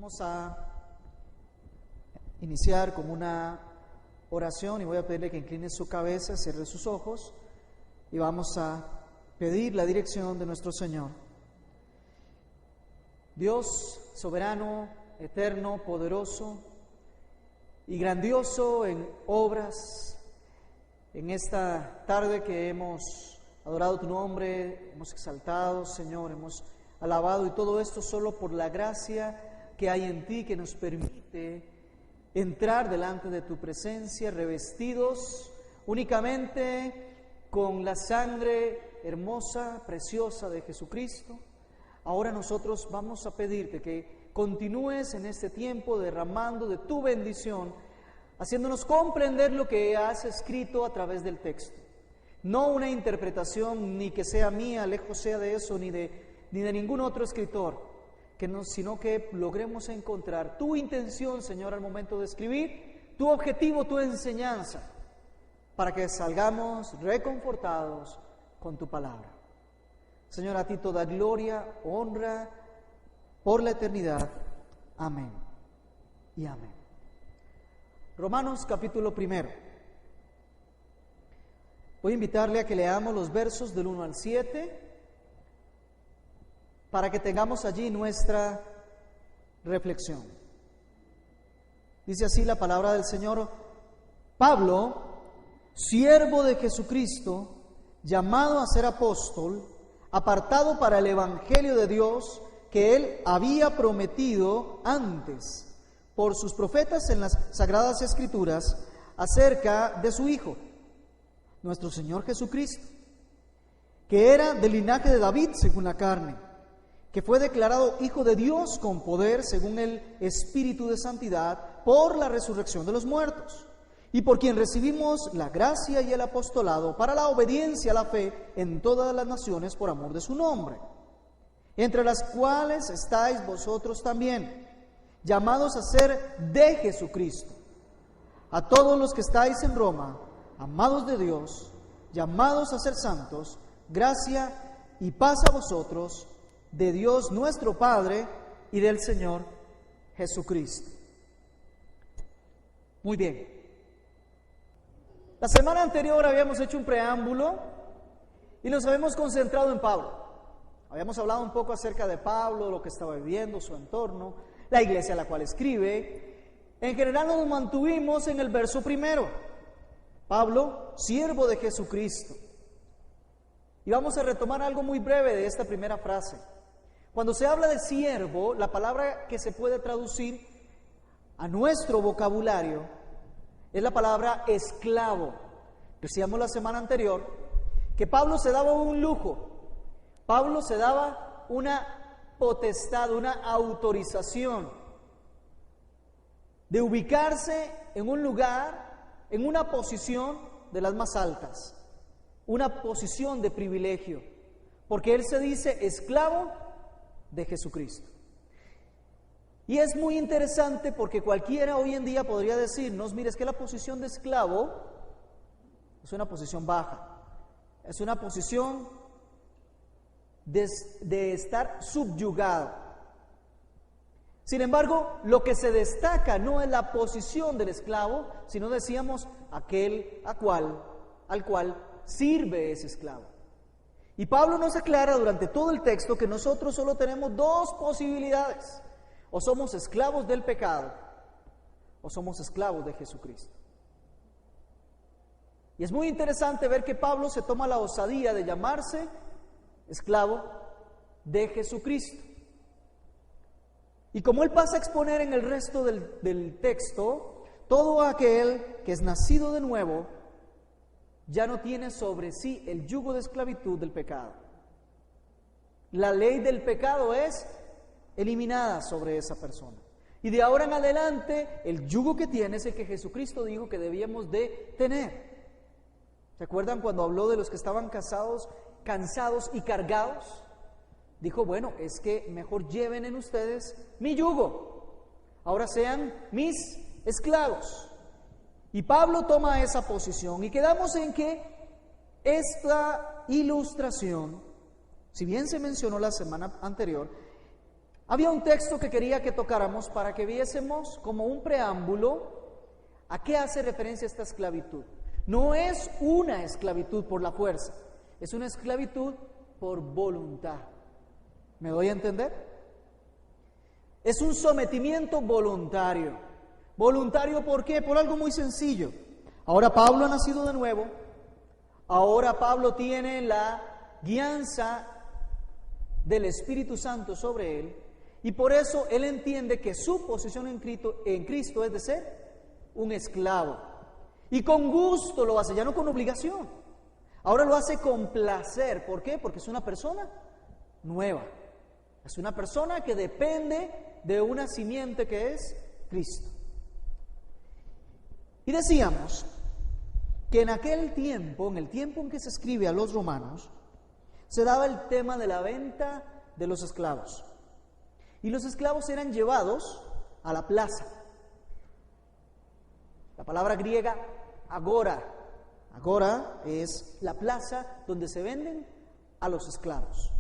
Vamos a iniciar con una oración y voy a pedirle que incline su cabeza, cierre sus ojos y vamos a pedir la dirección de nuestro Señor. Dios soberano, eterno, poderoso y grandioso en obras, en esta tarde que hemos adorado tu nombre, hemos exaltado, Señor, hemos alabado, y todo esto solo por la gracia que hay en ti, que nos permite entrar delante de tu presencia revestidos únicamente con la sangre hermosa, preciosa de Jesucristo. Ahora nosotros vamos a pedirte que continúes en este tiempo derramando de tu bendición, haciéndonos comprender lo que has escrito a través del texto. No una interpretación, ni que sea mía, lejos sea de eso, ni de ningún otro escritor, sino que logremos encontrar tu intención, Señor, al momento de escribir, tu objetivo, tu enseñanza, para que salgamos reconfortados con tu palabra. Señor, a ti toda gloria, honra, por la eternidad. Amén y amén. Romanos capítulo 1. Voy a invitarle a que leamos los versos del 1 al 7, para que tengamos allí nuestra reflexión. Dice así la palabra del Señor: Pablo, siervo de Jesucristo, llamado a ser apóstol, apartado para el evangelio de Dios que Él había prometido antes por sus profetas en las Sagradas Escrituras acerca de su Hijo, nuestro Señor Jesucristo, que era del linaje de David según la carne, que fue declarado Hijo de Dios con poder según el Espíritu de Santidad por la resurrección de los muertos, y por quien recibimos la gracia y el apostolado para la obediencia a la fe en todas las naciones por amor de su nombre, entre las cuales estáis vosotros también, llamados a ser de Jesucristo. A todos los que estáis en Roma, amados de Dios, llamados a ser santos, gracia y paz a vosotros, de Dios nuestro Padre y del Señor Jesucristo. Muy bien. La semana anterior habíamos hecho un preámbulo y nos habíamos concentrado en Pablo. Habíamos hablado un poco acerca de Pablo, lo que estaba viviendo, su entorno, la iglesia a la cual escribe. En general nos mantuvimos en el verso 1. Pablo, siervo de Jesucristo. Y vamos a retomar algo muy breve de esta primera frase. Cuando se habla de siervo, la palabra que se puede traducir a nuestro vocabulario es la palabra esclavo. Decíamos la semana anterior que Pablo se daba un lujo. Pablo se daba una potestad, una autorización de ubicarse en un lugar, en una posición de las más altas, una posición de privilegio, porque él se dice esclavo de Jesucristo. Y es muy interesante porque cualquiera hoy en día podría decirnos: mire, es que la posición de esclavo es una posición baja, es una posición de estar subyugado. Sin embargo, lo que se destaca no es la posición del esclavo, sino, decíamos, aquel al cual sirve ese esclavo. Y Pablo nos aclara durante todo el texto que nosotros solo tenemos dos posibilidades: o somos esclavos del pecado o somos esclavos de Jesucristo. Y es muy interesante ver que Pablo se toma la osadía de llamarse esclavo de Jesucristo. Y como él pasa a exponer en el resto del texto, todo aquel que es nacido de nuevo ya no tiene sobre sí el yugo de esclavitud del pecado. La ley del pecado es eliminada sobre esa persona. Y de ahora en adelante, el yugo que tiene es el que Jesucristo dijo que debíamos de tener. ¿Se acuerdan cuando habló de los que estaban cansados y cargados? Dijo: bueno, es que mejor lleven en ustedes mi yugo. Ahora sean mis esclavos. Y Pablo toma esa posición y quedamos en que esta ilustración, si bien se mencionó la semana anterior, Había un texto que quería que tocáramos para que viésemos como un preámbulo a qué hace referencia esta esclavitud. No es una esclavitud por la fuerza, es una esclavitud por voluntad. ¿Me doy a entender? Es un sometimiento voluntario. ¿Voluntario por qué? Por algo muy sencillo. Ahora Pablo ha nacido de nuevo, ahora Pablo tiene la guianza del Espíritu Santo sobre él, y por eso él entiende que su posición en Cristo es de ser un esclavo. Y con gusto lo hace, ya no con obligación. Ahora lo hace con placer. ¿Por qué? Porque es una persona nueva. Es una persona que depende de una simiente que es Cristo. Y decíamos que en aquel tiempo, en el tiempo en que se escribe a los romanos, se daba el tema de la venta de los esclavos. Y los esclavos eran llevados a la plaza. La palabra griega agora. Agora es la plaza donde se venden a los esclavos.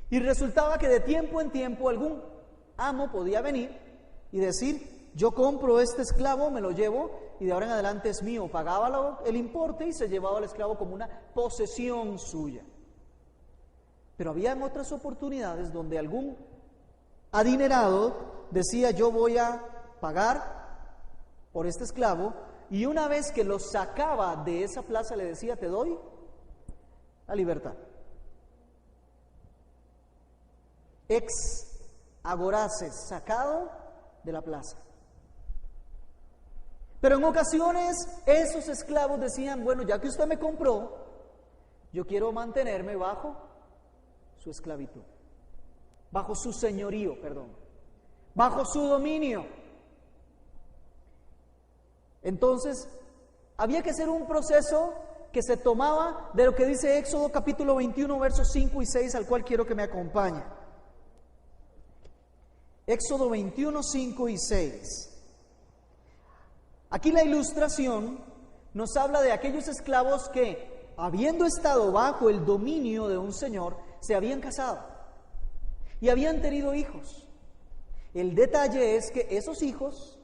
Y resultaba que de tiempo en tiempo algún amo podía venir y decir: yo compro este esclavo, me lo llevo y de ahora en adelante es mío. Pagaba el importe y se llevaba al esclavo como una posesión suya. Pero había otras oportunidades donde algún adinerado decía: yo voy a pagar por este esclavo, y una vez que lo sacaba de esa plaza le decía: te doy la libertad. Ex agoraces, sacado de la plaza. Pero en ocasiones esos esclavos decían: bueno, ya que usted me compró, yo quiero mantenerme bajo su esclavitud, bajo su señorío, bajo su dominio. Entonces, había que hacer un proceso que se tomaba de lo que dice Éxodo capítulo 21, versos 5 y 6, al cual quiero que me acompañe. Éxodo 21, 5 y 6. Aquí la ilustración nos habla de aquellos esclavos que, habiendo estado bajo el dominio de un señor, se habían casado y habían tenido hijos. El detalle es que esos hijos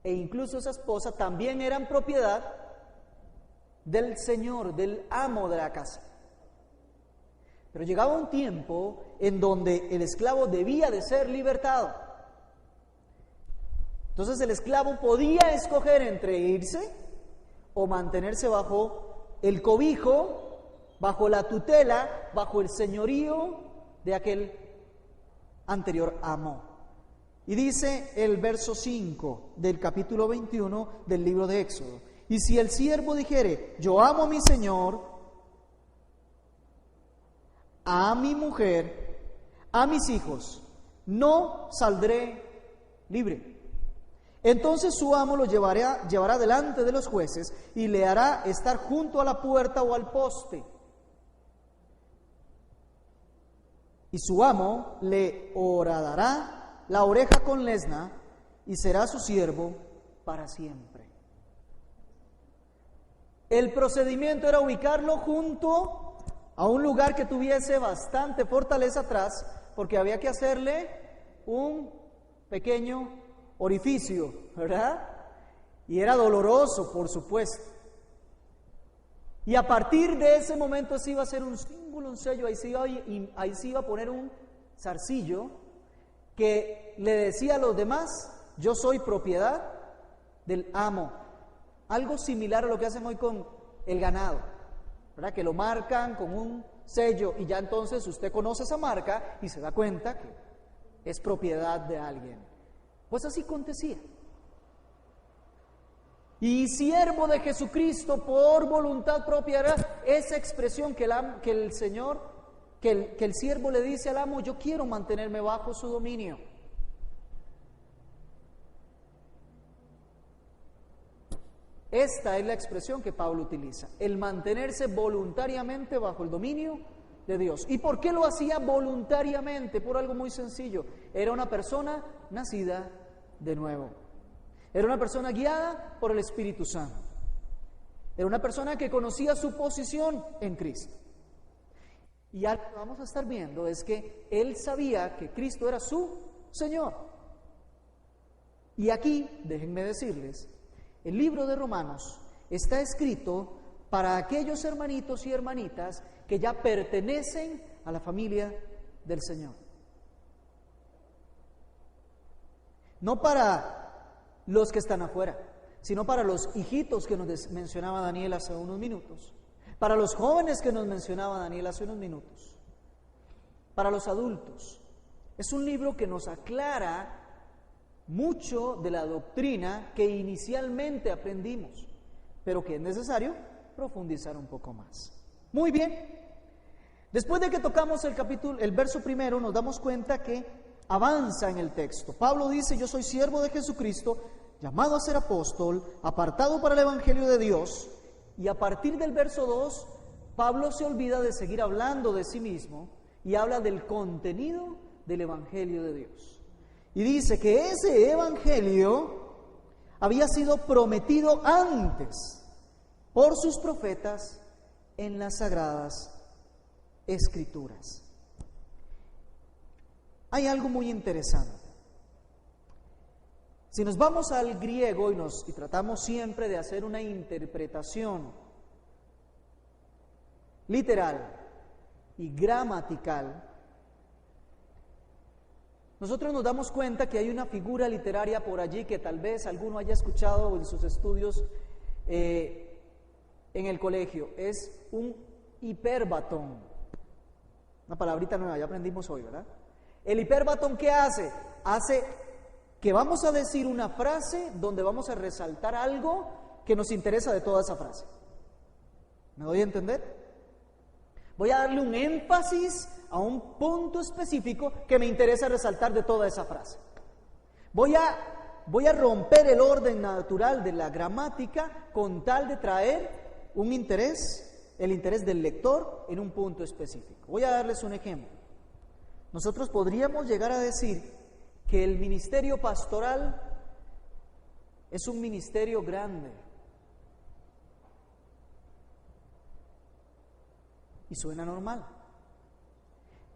e incluso esa esposa también eran propiedad del señor, del amo de la casa. Pero llegaba un tiempo en donde el esclavo debía de ser libertado. Entonces el esclavo podía escoger entre irse o mantenerse bajo el cobijo, bajo la tutela, bajo el señorío de aquel anterior amo. Y dice el verso 5 del capítulo 21 del libro de Éxodo: y si el siervo dijere: yo amo a mi señor, a mi mujer, a mis hijos, no saldré libre. Entonces su amo lo llevará delante de los jueces y le hará estar junto a la puerta o al poste. Y su amo le horadará la oreja con lesna y será su siervo para siempre. El procedimiento era ubicarlo junto a un lugar que tuviese bastante fortaleza atrás, porque había que hacerle un pequeño orificio, ¿verdad? Y era doloroso, por supuesto. Y a partir de ese momento se iba a hacer un símbolo, un sello, ahí se iba a poner un zarcillo que le decía a los demás: yo soy propiedad del amo. Algo similar a lo que hacen hoy con el ganado, ¿verdad? Que lo marcan con un sello y ya entonces usted conoce esa marca y se da cuenta que es propiedad de alguien. Pues así acontecía. Y siervo de Jesucristo por voluntad propia era esa expresión que el Señor, que el siervo le dice al amo: yo quiero mantenerme bajo su dominio. Esta es la expresión que Pablo utiliza, el mantenerse voluntariamente bajo el dominio de Dios. ¿Y por qué lo hacía voluntariamente? Por algo muy sencillo: era una persona nacida de nuevo, era una persona guiada por el Espíritu Santo, era una persona que conocía su posición en Cristo. Y algo que vamos a estar viendo es que él sabía que Cristo era su Señor. Y aquí, déjenme decirles, el libro de Romanos está escrito para aquellos hermanitos y hermanitas que ya pertenecen a la familia del Señor. No para los que están afuera, sino para los hijitos que nos mencionaba Daniel hace unos minutos, para los jóvenes que nos mencionaba Daniel hace unos minutos, para los adultos. Es un libro que nos aclara mucho de la doctrina que inicialmente aprendimos, pero que es necesario profundizar un poco más. Muy bien. Después de que tocamos el verso primero, nos damos cuenta que avanza en el texto. Pablo dice: yo soy siervo de Jesucristo, llamado a ser apóstol, apartado para el evangelio de Dios. Y a partir del verso 2, Pablo se olvida de seguir hablando de sí mismo y habla del contenido del evangelio de Dios. Y dice que ese evangelio había sido prometido antes por sus profetas en las sagradas Escrituras. Hay algo muy interesante. Si nos vamos al griego y tratamos siempre de hacer una interpretación literal y gramatical, nosotros nos damos cuenta que hay una figura literaria por allí que tal vez alguno haya escuchado en sus estudios en el colegio. Es un hiperbatón. Una palabrita nueva, ya aprendimos hoy, ¿verdad? El hiperbatón, ¿qué hace? Hace que vamos a decir una frase donde vamos a resaltar algo que nos interesa de toda esa frase. ¿Me doy a entender? Voy a darle un énfasis a un punto específico que me interesa resaltar de toda esa frase. Voy a romper el orden natural de la gramática con tal de traer un interés, el interés del lector en un punto específico. Voy a darles un ejemplo. Nosotros podríamos llegar a decir que el ministerio pastoral es un ministerio grande. Y suena normal.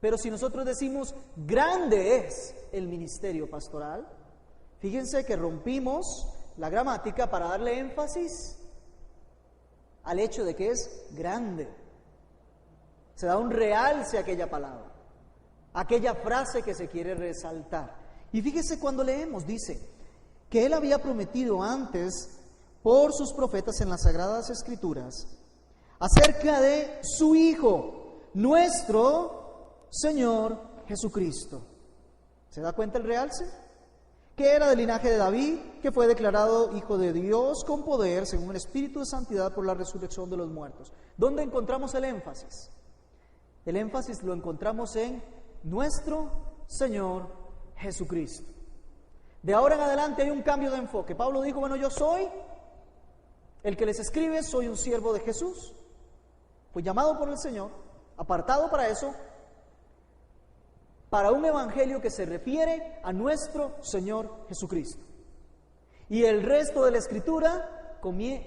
Pero si nosotros decimos grande es el ministerio pastoral, fíjense que rompimos la gramática para darle énfasis al hecho de que es grande. Se da un realce a aquella palabra, a aquella frase que se quiere resaltar. Y fíjese cuando leemos, dice que él había prometido antes por sus profetas en las Sagradas Escrituras acerca de su Hijo, nuestro Señor Jesucristo. ¿Se da cuenta el realce? Que era del linaje de David, que fue declarado Hijo de Dios con poder, según el Espíritu de Santidad, por la resurrección de los muertos. ¿Dónde encontramos el énfasis? El énfasis lo encontramos en nuestro Señor Jesucristo. De ahora en adelante hay un cambio de enfoque. Pablo dijo: bueno, yo soy el que les escribe, soy un siervo de Jesús, fui llamado por el Señor, apartado para eso, para un evangelio que se refiere a nuestro Señor Jesucristo. Y el resto de la Escritura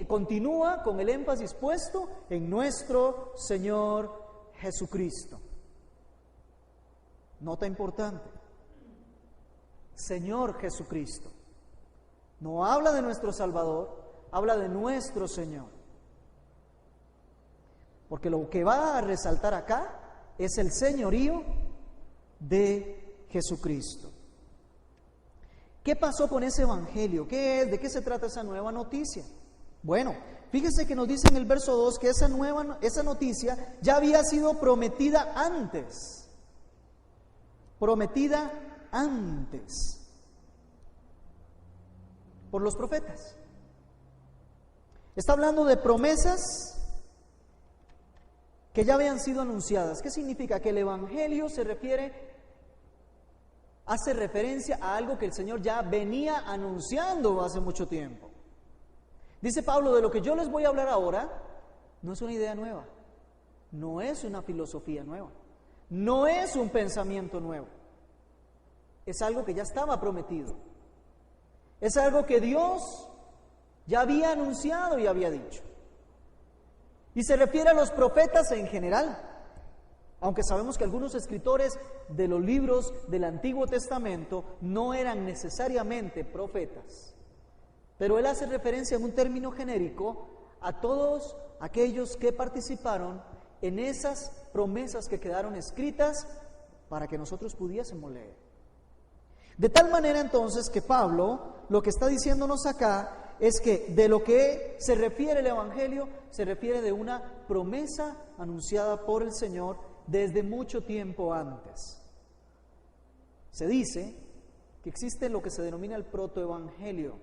continúa con el énfasis puesto en nuestro Señor Jesucristo. Nota importante: Señor Jesucristo. No habla de nuestro Salvador, habla de nuestro Señor. Porque lo que va a resaltar acá es el señorío de Jesucristo. ¿Qué pasó con ese evangelio? ¿Qué es? ¿De qué se trata esa nueva noticia? Bueno, fíjese que nos dice en el verso 2 que esa noticia ya había sido prometida antes. Prometida antes por los profetas. Está hablando de promesas que ya habían sido anunciadas. ¿Qué significa? Que el evangelio hace referencia a algo que el Señor ya venía anunciando hace mucho tiempo. Dice Pablo: de lo que yo les voy a hablar ahora no es una idea nueva, no es una filosofía nueva, no es un pensamiento nuevo, es algo que ya estaba prometido, es algo que Dios ya había anunciado y había dicho. Y se refiere a los profetas en general, Aunque sabemos que algunos escritores de los libros del Antiguo Testamento no eran necesariamente profetas. Pero él hace referencia en un término genérico a todos aquellos que participaron en esas promesas que quedaron escritas para que nosotros pudiésemos leer. De tal manera entonces que Pablo lo que está diciéndonos acá es que de lo que se refiere el Evangelio, se refiere de una promesa anunciada por el Señor desde mucho tiempo antes. Se dice que existe lo que se denomina el protoevangelio,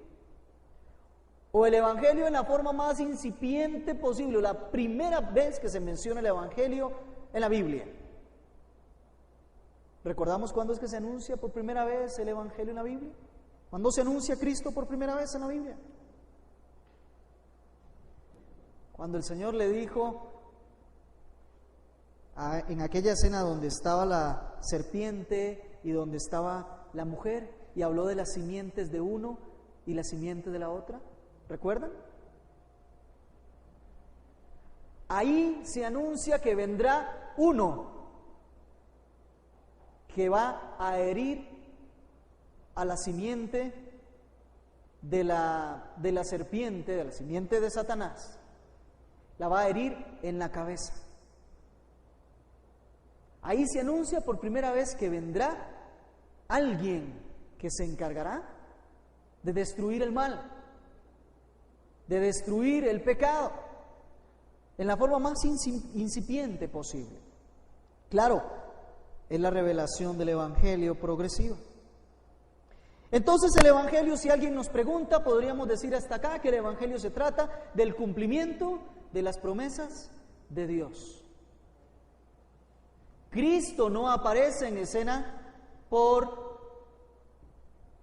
o el Evangelio en la forma más incipiente posible, la primera vez que se menciona el Evangelio en la Biblia. ¿Recordamos cuándo es que se anuncia por primera vez el Evangelio en la Biblia? ¿Cuándo se anuncia Cristo por primera vez en la Biblia? Cuando el Señor le dijo, en aquella escena donde estaba la serpiente y donde estaba la mujer, y habló de las simientes de uno y la simiente de la otra, ¿recuerdan? Ahí se anuncia que vendrá uno que va a herir a la simiente de la serpiente, de la simiente de Satanás. La va a herir en la cabeza. Ahí se anuncia por primera vez que vendrá alguien que se encargará de destruir el mal, de destruir el pecado, en la forma más incipiente posible. Claro, es la revelación del Evangelio progresivo. Entonces el Evangelio, si alguien nos pregunta, podríamos decir hasta acá que el Evangelio se trata del cumplimiento de las promesas de Dios. Cristo no aparece en escena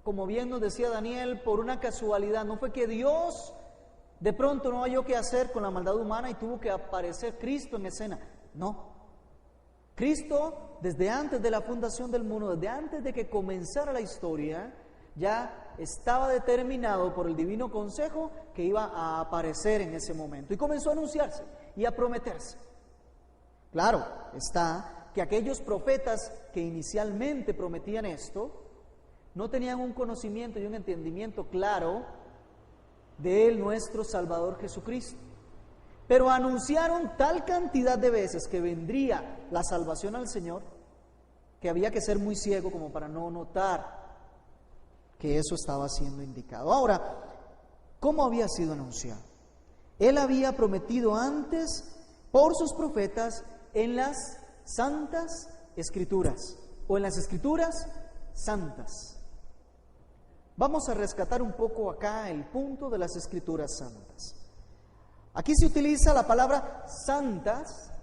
como bien nos decía Daniel, por una casualidad. No fue que Dios de pronto no halló qué hacer con la maldad humana y tuvo que aparecer Cristo en escena. No. Cristo, desde antes de la fundación del mundo, desde antes de que comenzara la historia, ya estaba determinado por el divino consejo que iba a aparecer en ese momento. Y comenzó a anunciarse y a prometerse. Claro, está que aquellos profetas que inicialmente prometían esto, no tenían un conocimiento y un entendimiento claro de Él, nuestro Salvador Jesucristo. Pero anunciaron tal cantidad de veces que vendría la salvación al Señor, que había que ser muy ciego como para no notar que eso estaba siendo indicado. Ahora, ¿cómo había sido anunciado? Él había prometido antes por sus profetas en las santas escrituras, o en las escrituras santas. Vamos a rescatar un poco acá el punto de las escrituras santas. Aquí se utiliza la palabra santas,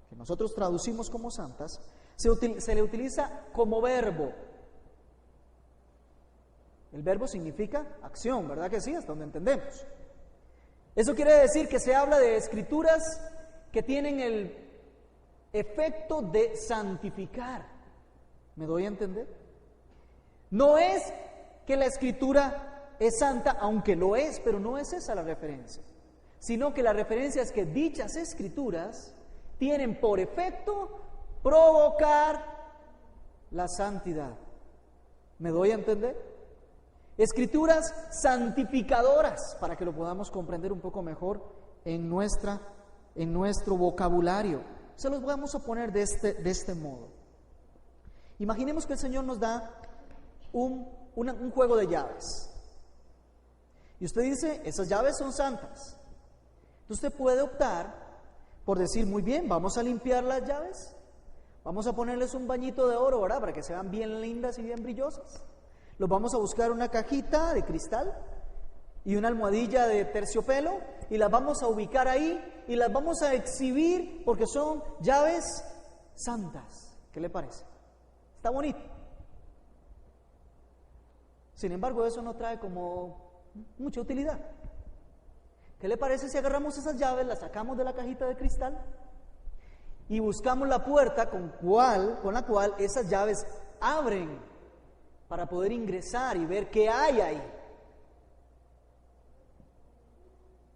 que nosotros traducimos como santas, se le utiliza como verbo. El verbo significa acción, ¿verdad que sí? Hasta donde entendemos. Eso quiere decir que se habla de escrituras que tienen el efecto de santificar. ¿Me doy a entender? No es que la escritura es santa, aunque lo es, pero no es esa la referencia, sino que la referencia es que dichas escrituras tienen por efecto provocar la santidad. ¿Me doy a entender? Escrituras santificadoras, para que lo podamos comprender un poco mejor en nuestro vocabulario. Se los vamos a poner de este modo. Imaginemos que el Señor nos da un juego de llaves. Y usted dice, esas llaves son santas. Entonces usted puede optar por decir, muy bien, vamos a limpiar las llaves, vamos a ponerles un bañito de oro, ¿verdad? Para que sean bien lindas y bien brillosas. Los vamos a buscar una cajita de cristal y una almohadilla de terciopelo y las vamos a ubicar ahí y las vamos a exhibir porque son llaves santas. ¿Qué le parece? Está bonito. Sin embargo, eso no trae como mucha utilidad. ¿Qué le parece si agarramos esas llaves, las sacamos de la cajita de cristal y buscamos la puerta con la cual esas llaves abren para poder ingresar y ver qué hay ahí?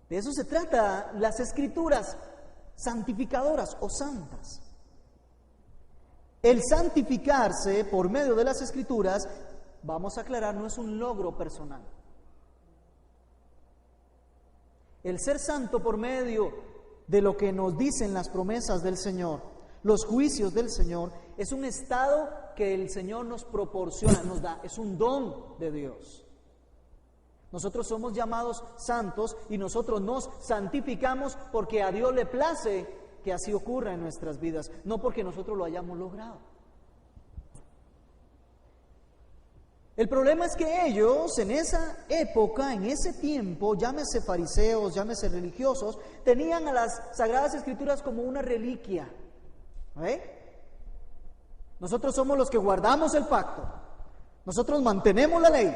De eso se trata las escrituras santificadoras o santas. El santificarse por medio de las Escrituras, vamos a aclarar, no es un logro personal. El ser santo por medio de lo que nos dicen las promesas del Señor, los juicios del Señor, es un estado que el Señor nos proporciona, nos da, es un don de Dios. Nosotros somos llamados santos y nosotros nos santificamos porque a Dios le place que así ocurra en nuestras vidas, no porque nosotros lo hayamos logrado. El problema es que ellos en esa época, en ese tiempo, llámese fariseos, llámese religiosos, tenían a las Sagradas Escrituras como una reliquia. Nosotros somos los que guardamos el pacto, nosotros mantenemos la ley,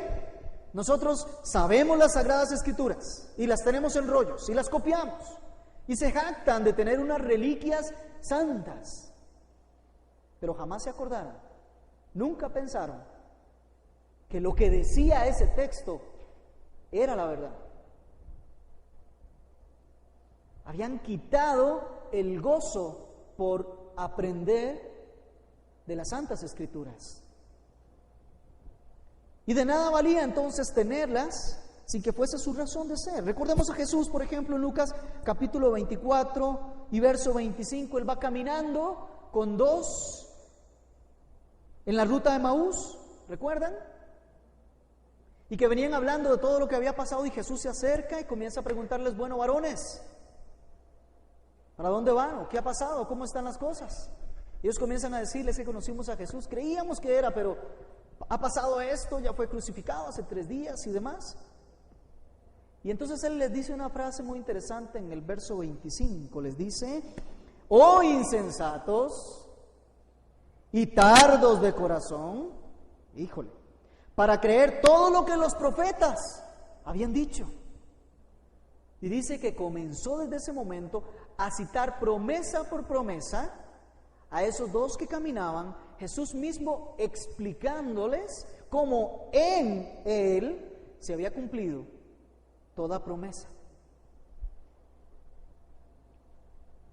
nosotros sabemos las Sagradas Escrituras y las tenemos en rollos y las copiamos. Y se jactan de tener unas reliquias santas, pero jamás se acordaron, nunca pensaron que lo que decía ese texto era la verdad. Habían quitado el gozo por aprender de las Santas Escrituras. Y de nada valía entonces tenerlas sin que fuese su razón de ser. Recordemos a Jesús, por ejemplo, en Lucas capítulo 24 y verso 25. Él va caminando con dos en la ruta de Emaús, ¿recuerdan? Y que venían hablando de todo lo que había pasado y Jesús se acerca y comienza a preguntarles, bueno, varones, ¿para dónde van? ¿O qué ha pasado? ¿Cómo están las cosas? Ellos comienzan a decirles que conocimos a Jesús, creíamos que era, pero ha pasado esto, ya fue crucificado hace 3 días y demás. Y entonces Él les dice una frase muy interesante en el verso 25, les dice, oh insensatos y tardos de corazón, híjole, para creer todo lo que los profetas habían dicho. Y dice que comenzó desde ese momento a citar promesa por promesa a esos dos que caminaban, Jesús mismo explicándoles cómo en Él se había cumplido toda promesa.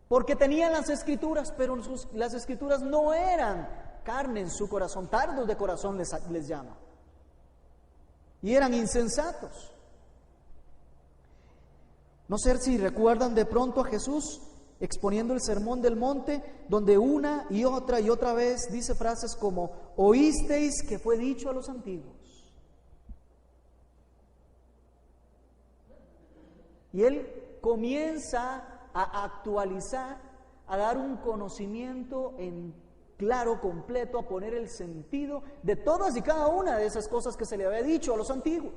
Porque tenían las Escrituras, pero las Escrituras no eran carne en su corazón, tardos de corazón les llama. Y eran insensatos. No sé si recuerdan de pronto a Jesús exponiendo el sermón del monte, donde una y otra vez dice frases como, oísteis que fue dicho a los antiguos. Y Él comienza a actualizar, a dar un conocimiento en claro, completo, a poner el sentido de todas y cada una de esas cosas que se le había dicho a los antiguos.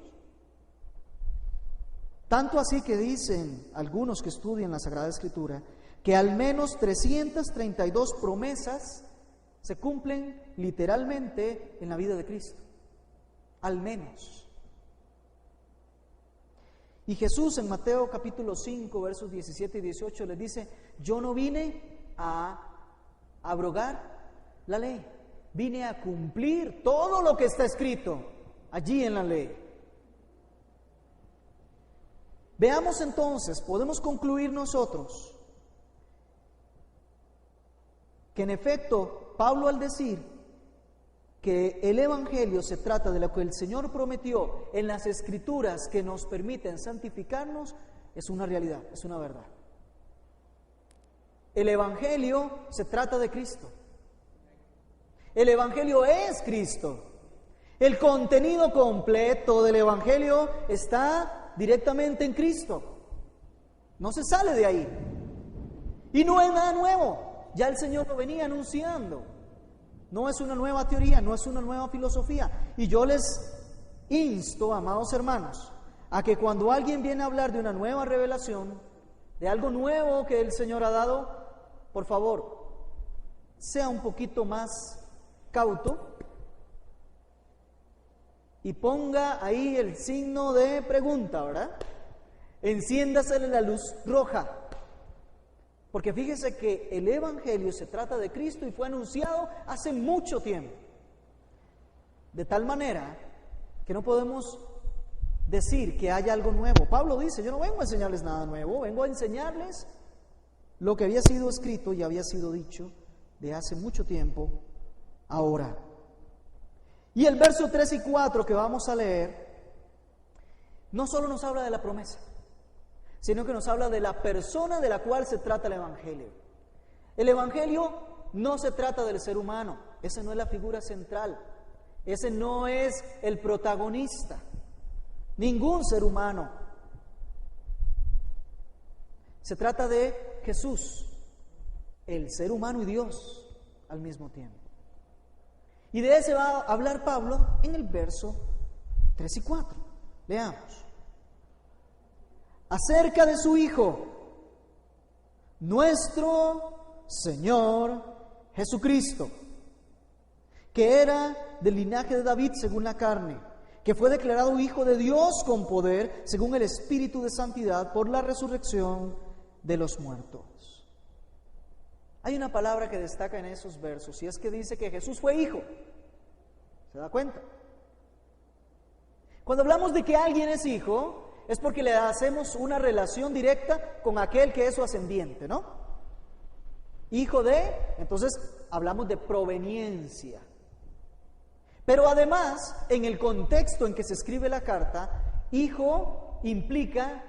Tanto así que dicen algunos que estudian la Sagrada Escritura, que al menos 332 promesas se cumplen literalmente en la vida de Cristo. Al menos. Y Jesús en Mateo capítulo 5, versos 17 y 18 les dice, yo no vine a abrogar la ley, vine a cumplir todo lo que está escrito allí en la ley. Veamos entonces, podemos concluir nosotros que en efecto Pablo al decir que el Evangelio se trata de lo que el Señor prometió en las Escrituras que nos permiten santificarnos, es una realidad, es una verdad. El Evangelio se trata de Cristo. El Evangelio es Cristo. El contenido completo del Evangelio está directamente en Cristo. No se sale de ahí. Y no es nada nuevo. Ya el Señor lo venía anunciando. No es una nueva teoría, no es una nueva filosofía. Y yo les insto, amados hermanos, a que cuando alguien viene a hablar de una nueva revelación, de algo nuevo que el Señor ha dado, por favor, sea un poquito más cauto y ponga ahí el signo de pregunta, ¿verdad? Enciéndasele la luz roja. Porque fíjese que el Evangelio se trata de Cristo y fue anunciado hace mucho tiempo. De tal manera que no podemos decir que haya algo nuevo. Pablo dice, yo no vengo a enseñarles nada nuevo, vengo a enseñarles lo que había sido escrito y había sido dicho de hace mucho tiempo ahora. Y el verso 3 y 4 que vamos a leer, no solo nos habla de la promesa, sino que nos habla de la persona de la cual se trata el Evangelio. El Evangelio no se trata del ser humano, esa no es la figura central, ese no es el protagonista, ningún ser humano. Se trata de Jesús, el ser humano y Dios al mismo tiempo. Y de ese va a hablar Pablo en el verso 3 y 4. Leamos. Acerca de su Hijo, nuestro Señor Jesucristo, que era del linaje de David según la carne, que fue declarado Hijo de Dios con poder según el Espíritu de santidad por la resurrección de los muertos. Hay una palabra que destaca en esos versos y es que dice que Jesús fue hijo. ¿Se da cuenta? Cuando hablamos de que alguien es hijo, es porque le hacemos una relación directa con aquel que es su ascendiente, ¿no? Hijo de, entonces hablamos de proveniencia. Pero además, en el contexto en que se escribe la carta, hijo implica,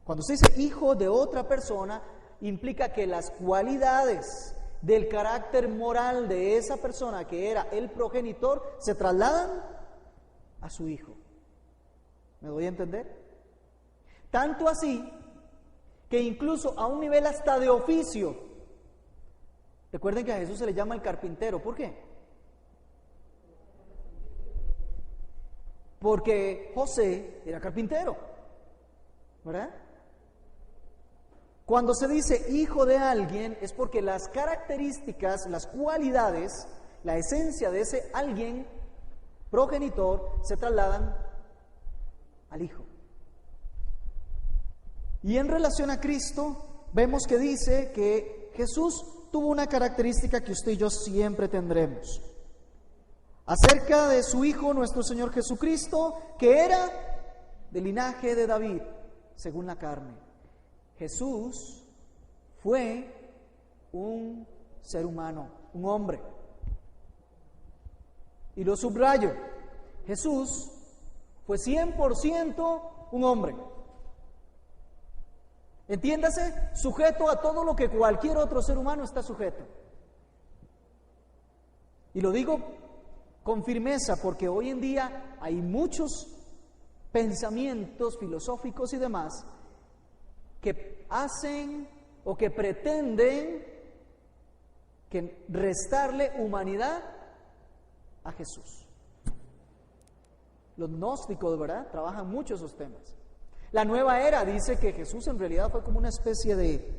cuando se dice hijo de otra persona, implica que las cualidades del carácter moral de esa persona que era el progenitor se trasladan a su hijo. ¿Me doy a entender? Tanto así que incluso a un nivel hasta de oficio. Recuerden que a Jesús se le llama el carpintero. ¿Por qué? Porque José era carpintero, ¿verdad? Cuando se dice hijo de alguien es porque las características, las cualidades, la esencia de ese alguien progenitor se trasladan al hijo. Y en relación a Cristo, vemos que dice que Jesús tuvo una característica que usted y yo siempre tendremos. Acerca de su Hijo, nuestro Señor Jesucristo, que era del linaje de David, según la carne. Jesús fue un ser humano, un hombre. Y lo subrayo, Jesús fue 100% un hombre. Entiéndase, sujeto a todo lo que cualquier otro ser humano está sujeto. Y lo digo con firmeza porque hoy en día hay muchos pensamientos filosóficos y demás que hacen o que pretenden que restarle humanidad a Jesús. Los gnósticos, ¿verdad?, trabajan mucho esos temas. La Nueva Era dice que Jesús en realidad fue como una especie de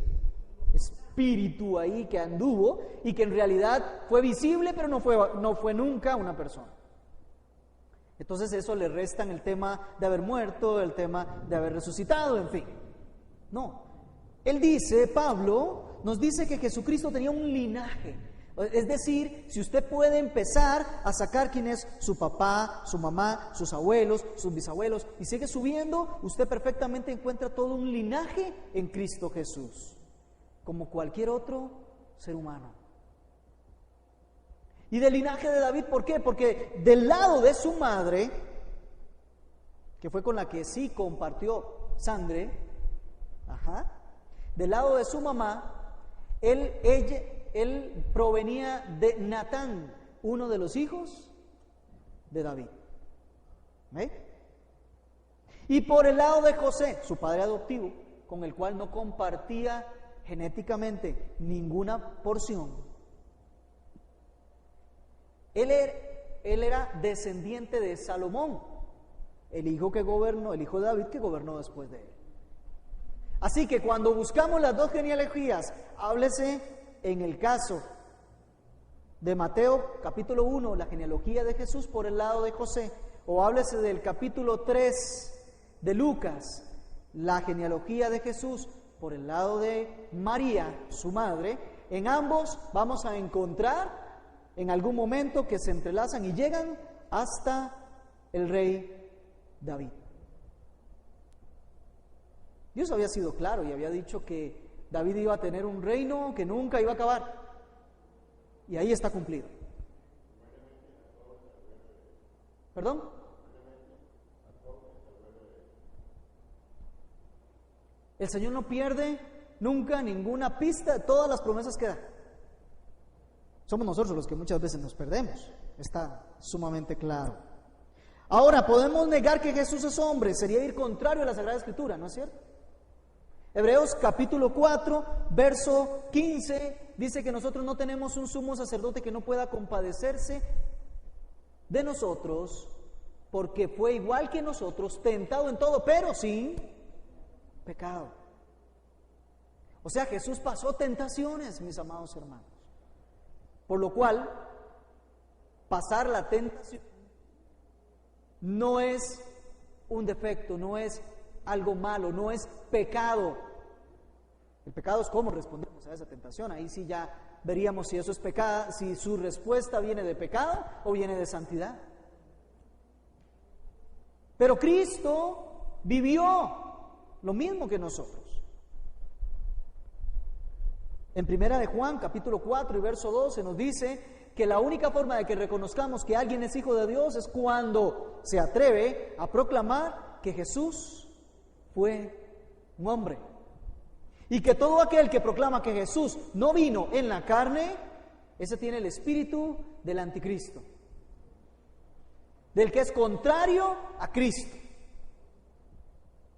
espíritu ahí que anduvo y que en realidad fue visible, pero no fue nunca una persona. Entonces eso le restan el tema de haber muerto, el tema de haber resucitado, en fin. No. Él dice, Pablo, nos dice que Jesucristo tenía un linaje. Es decir, si usted puede empezar a sacar quién es su papá, su mamá, sus abuelos, sus bisabuelos, y sigue subiendo, usted perfectamente encuentra todo un linaje en Cristo Jesús, como cualquier otro ser humano. Y del linaje de David, ¿por qué? Porque del lado de su madre, que fue con la que sí compartió sangre, del lado de su mamá, él provenía de Natán, uno de los hijos de David. Y por el lado de José, su padre adoptivo, con el cual no compartía genéticamente ninguna porción, él era descendiente de Salomón, el hijo de David que gobernó después de él. Así que cuando buscamos las dos genealogías, háblese en el caso de Mateo capítulo 1, la genealogía de Jesús por el lado de José, o háblese del capítulo 3 de Lucas, la genealogía de Jesús por el lado de María, su madre, en ambos vamos a encontrar en algún momento que se entrelazan y llegan hasta el rey David. Dios había sido claro y había dicho que David iba a tener un reino que nunca iba a acabar. Y ahí está cumplido. ¿Perdón? El Señor no pierde nunca ninguna pista de todas las promesas que da. Somos nosotros los que muchas veces nos perdemos. Está sumamente claro. Ahora, podemos negar que Jesús es hombre. Sería ir contrario a la Sagrada Escritura, ¿no es cierto? Hebreos capítulo 4, verso 15, dice que nosotros no tenemos un sumo sacerdote que no pueda compadecerse de nosotros, porque fue igual que nosotros, tentado en todo, pero sin pecado. O sea, Jesús pasó tentaciones, mis amados hermanos. Por lo cual, pasar la tentación no es un defecto, no es algo malo, no es pecado. El pecado es cómo respondemos a esa tentación. Ahí sí ya veríamos si eso es pecado, si su respuesta viene de pecado o viene de santidad. Pero Cristo vivió lo mismo que nosotros. En Primera de Juan, capítulo 4 y verso 12 nos dice que la única forma de que reconozcamos que alguien es hijo de Dios es cuando se atreve a proclamar que Jesús fue un hombre. Y que todo aquel que proclama que Jesús no vino en la carne, ese tiene el espíritu del anticristo, del que es contrario a Cristo.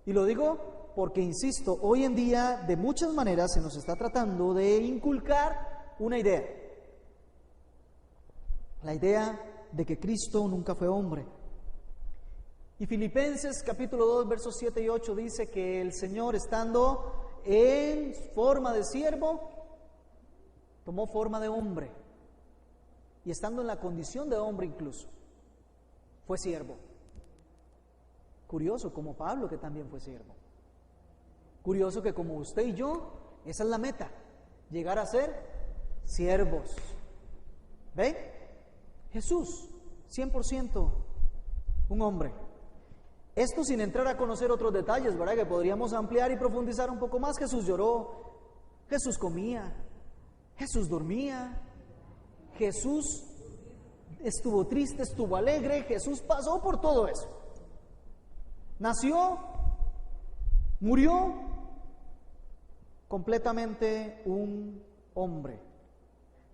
Y lo digo porque, insisto, hoy en día de muchas maneras se nos está tratando de inculcar una idea. La idea de que Cristo nunca fue hombre. Y Filipenses capítulo 2, versos 7 y 8 dice que el Señor, estando en forma de siervo, tomó forma de hombre. Y estando en la condición de hombre incluso, fue siervo. Curioso, como Pablo, que también fue siervo. Curioso que como usted y yo, esa es la meta, llegar a ser siervos. ¿Ve? Jesús, 100% un hombre. Esto sin entrar a conocer otros detalles, ¿verdad? Que podríamos ampliar y profundizar un poco más. Jesús lloró, Jesús comía, Jesús dormía, Jesús estuvo triste, estuvo alegre, Jesús pasó por todo eso. Nació, murió, completamente un hombre.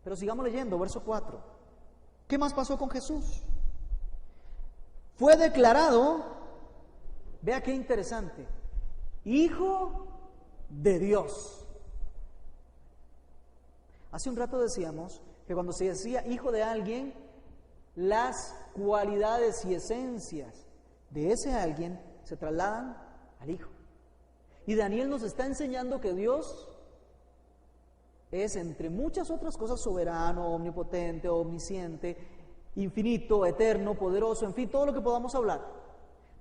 Pero sigamos leyendo, verso 4. ¿Qué más pasó con Jesús? Fue declarado, vea qué interesante, Hijo de Dios. Hace un rato decíamos que cuando se decía hijo de alguien, las cualidades y esencias de ese alguien se trasladan al Hijo. Y Daniel nos está enseñando que Dios es, entre muchas otras cosas, soberano, omnipotente, omnisciente, infinito, eterno, poderoso, en fin, todo lo que podamos hablar.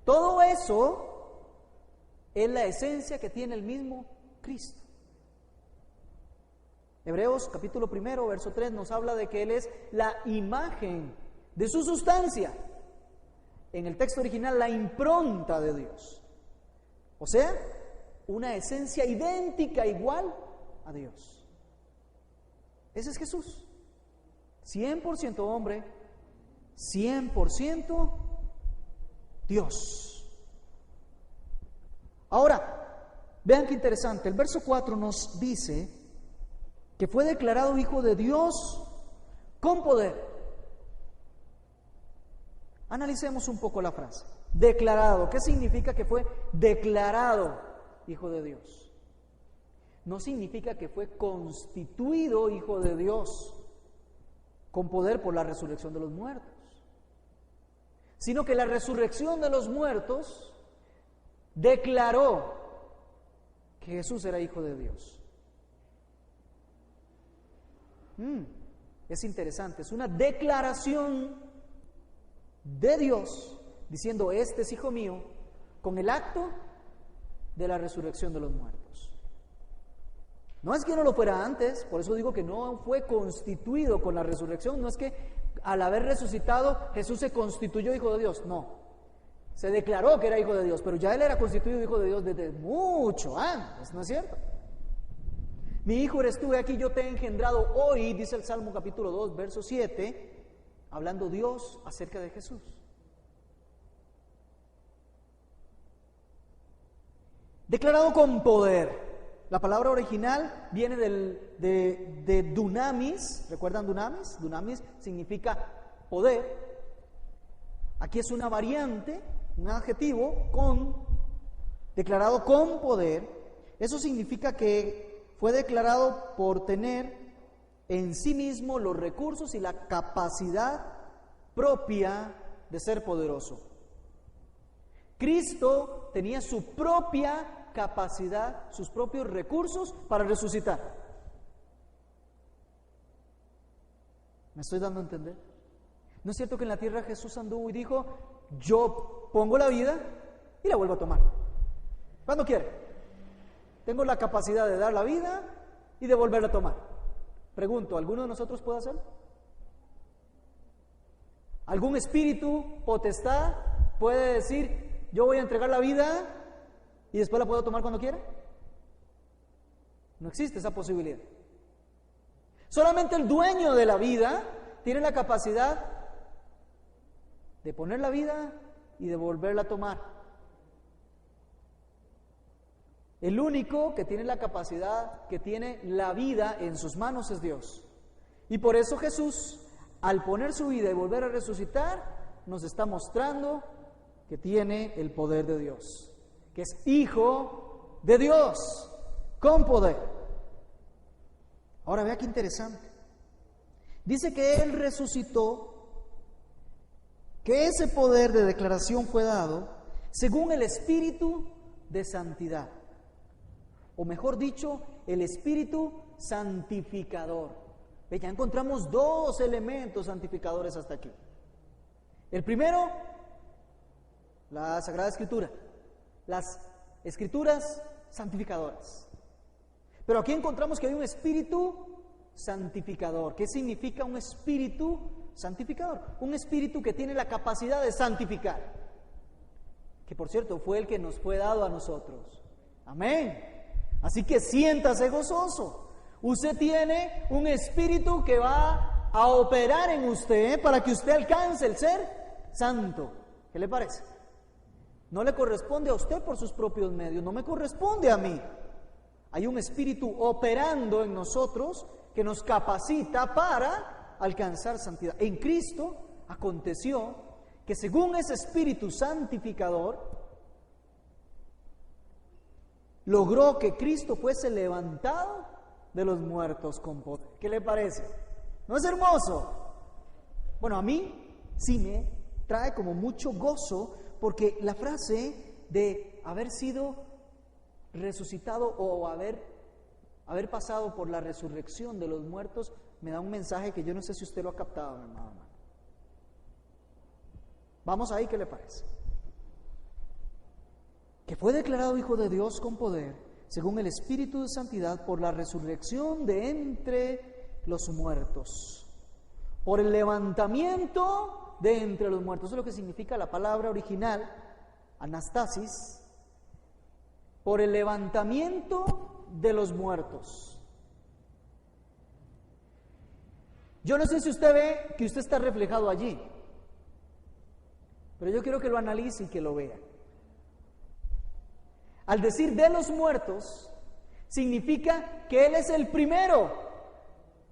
Todo eso es la esencia que tiene el mismo Cristo. Hebreos capítulo 1, verso 3 nos habla de que Él es la imagen de su sustancia. En el texto original, la impronta de Dios. O sea, una esencia idéntica, igual a Dios. Ese es Jesús. 100% hombre, 100% Dios. Ahora, vean qué interesante. El verso 4 nos dice que fue declarado Hijo de Dios con poder. Analicemos un poco la frase. Declarado. ¿Qué significa que fue declarado Hijo de Dios? No significa que fue constituido Hijo de Dios con poder por la resurrección de los muertos, sino que la resurrección de los muertos declaró que Jesús era Hijo de Dios. Es interesante, es una declaración de Dios diciendo: este es Hijo mío, con el acto de la resurrección de los muertos. No es que no lo fuera antes, por eso digo que no fue constituido con la resurrección, no es que al haber resucitado Jesús se constituyó Hijo de Dios, no. Se declaró que era Hijo de Dios, pero ya Él era constituido Hijo de Dios desde mucho antes, ¿no es cierto? Mi hijo eres tú, aquí yo te he engendrado hoy, dice el Salmo capítulo 2, verso 7, hablando Dios acerca de Jesús. Declarado con poder. La palabra original viene de dunamis. ¿Recuerdan dunamis? Dunamis significa poder. Aquí es una variante, un adjetivo declarado con poder. Eso significa que fue declarado por tener en sí mismo los recursos y la capacidad propia de ser poderoso. Cristo tenía su propia capacidad, sus propios recursos para resucitar. ¿Me estoy dando a entender? ¿No es cierto que en la tierra Jesús anduvo y dijo, yo pongo la vida y la vuelvo a tomar cuando quiere? Tengo la capacidad de dar la vida y de volverla a tomar. Pregunto, ¿alguno de nosotros puede hacerlo? ¿Algún espíritu potestad puede decir, yo voy a entregar la vida y después la puedo tomar cuando quiera? No existe esa posibilidad. Solamente el dueño de la vida tiene la capacidad de poner la vida y de volverla a tomar. El único que tiene la capacidad, que tiene la vida en sus manos es Dios. Y por eso Jesús, al poner su vida y volver a resucitar, nos está mostrando que tiene el poder de Dios, que es hijo de Dios, con poder. Ahora vea qué interesante. Dice que Él resucitó, que ese poder de declaración fue dado según el Espíritu de santidad. O mejor dicho, el Espíritu santificador. Ya encontramos dos elementos santificadores hasta aquí. El primero, la Sagrada Escritura, las Escrituras santificadoras. Pero aquí encontramos que hay un Espíritu santificador. ¿Qué significa un Espíritu santificador? Un Espíritu que tiene la capacidad de santificar. Que por cierto fue el que nos fue dado a nosotros. Amén. Así que siéntase gozoso. Usted tiene un espíritu que va a operar en usted para que usted alcance el ser santo. ¿Qué le parece? No le corresponde a usted por sus propios medios, no me corresponde a mí. Hay un espíritu operando en nosotros que nos capacita para alcanzar santidad. En Cristo aconteció que según ese espíritu santificador, logró que Cristo fuese levantado de los muertos con poder. ¿Qué le parece? ¿No es hermoso? Bueno, a mí sí me trae como mucho gozo, porque la frase de haber sido resucitado o haber pasado por la resurrección de los muertos me da un mensaje que yo no sé si usted lo ha captado, mi amado hermano. Vamos ahí, ¿qué le parece? Que fue declarado Hijo de Dios con poder, según el Espíritu de Santidad, por la resurrección de entre los muertos, por el levantamiento de entre los muertos. Eso es lo que significa la palabra original, anastasis, por el levantamiento de los muertos. Yo no sé si usted ve que usted está reflejado allí, pero yo quiero que lo analice y que lo vea. Al decir de los muertos, significa que Él es el primero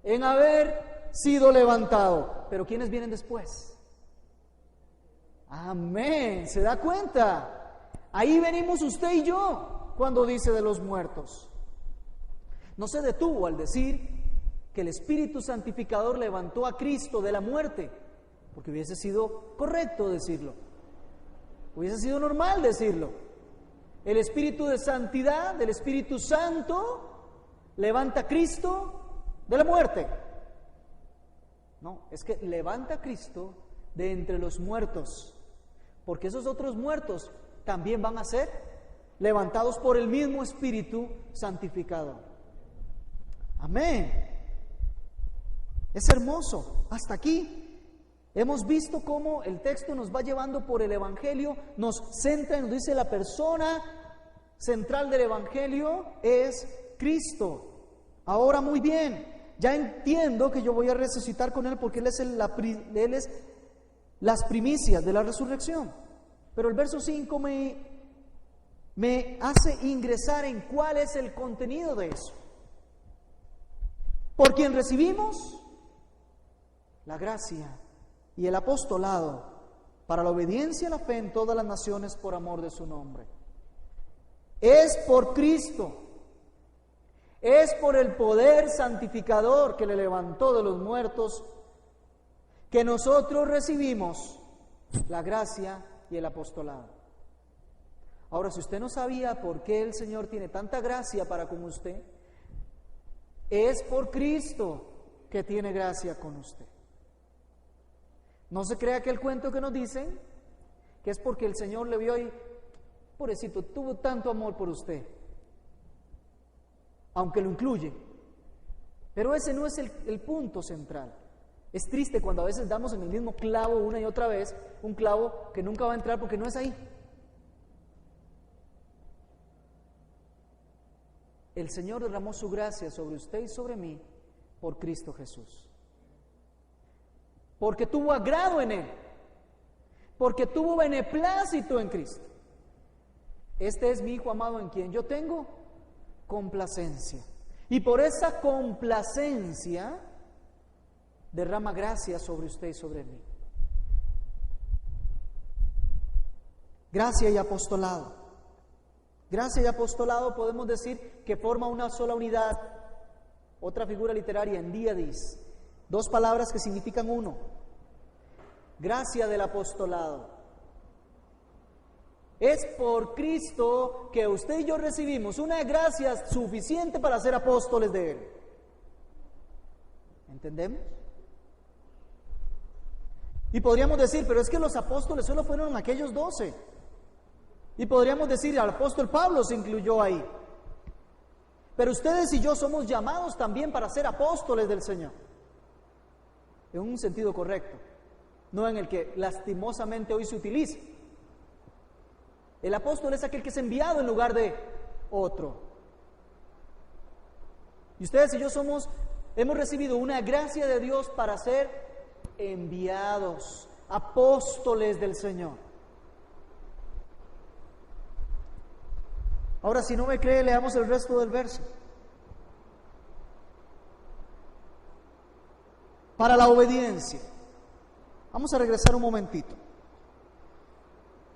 en haber sido levantado. Pero ¿quiénes vienen después? Amén, ¿se da cuenta? Ahí venimos usted y yo cuando dice de los muertos. No se detuvo al decir que el Espíritu Santificador levantó a Cristo de la muerte, porque hubiese sido correcto decirlo, hubiese sido normal decirlo. El Espíritu de santidad, del Espíritu Santo, levanta a Cristo de la muerte. No, es que levanta a Cristo de entre los muertos, porque esos otros muertos también van a ser levantados por el mismo Espíritu santificador. Amén. Es hermoso. Hasta aquí hemos visto cómo el texto nos va llevando por el Evangelio, nos centra y nos dice la persona central del Evangelio es Cristo. Ahora muy bien, ya entiendo que yo voy a resucitar con Él porque Él es las primicias de la resurrección. Pero el verso 5 me hace ingresar en cuál es el contenido de eso. Por quien recibimos la gracia y el apostolado para la obediencia y la fe en todas las naciones por amor de su nombre. Es por Cristo, es por el poder santificador que le levantó de los muertos que nosotros recibimos la gracia y el apostolado. Ahora, si usted no sabía por qué el Señor tiene tanta gracia para con usted, es por Cristo que tiene gracia con usted. No se crea que el cuento que nos dicen, que es porque el Señor le vio y, pobrecito, tuvo tanto amor por usted, aunque lo incluye. Pero ese no es el punto central. Es triste cuando a veces damos en el mismo clavo una y otra vez, un clavo que nunca va a entrar porque no es ahí. El Señor derramó su gracia sobre usted y sobre mí por Cristo Jesús. Porque tuvo agrado en Él. Porque tuvo beneplácito en Cristo. Este es mi Hijo amado en quien yo tengo complacencia. Y por esa complacencia derrama gracia sobre usted y sobre mí. Gracia y apostolado. Gracia y apostolado podemos decir que forma una sola unidad. Otra figura literaria, endiadis. Dos palabras que significan uno. Gracia del apostolado. Es por Cristo que usted y yo recibimos una gracia suficiente para ser apóstoles de Él. ¿Entendemos? Y podríamos decir, pero es que los apóstoles solo fueron aquellos 12. Y podríamos decir, al apóstol Pablo se incluyó ahí. Pero ustedes y yo somos llamados también para ser apóstoles del Señor. En un sentido correcto, no en el que lastimosamente hoy se utiliza. El apóstol es aquel que es enviado en lugar de otro. Y ustedes y yo hemos recibido una gracia de Dios para ser enviados, apóstoles del Señor. Ahora, si no me cree, leamos el resto del verso. Para la obediencia. Vamos a regresar un momentito.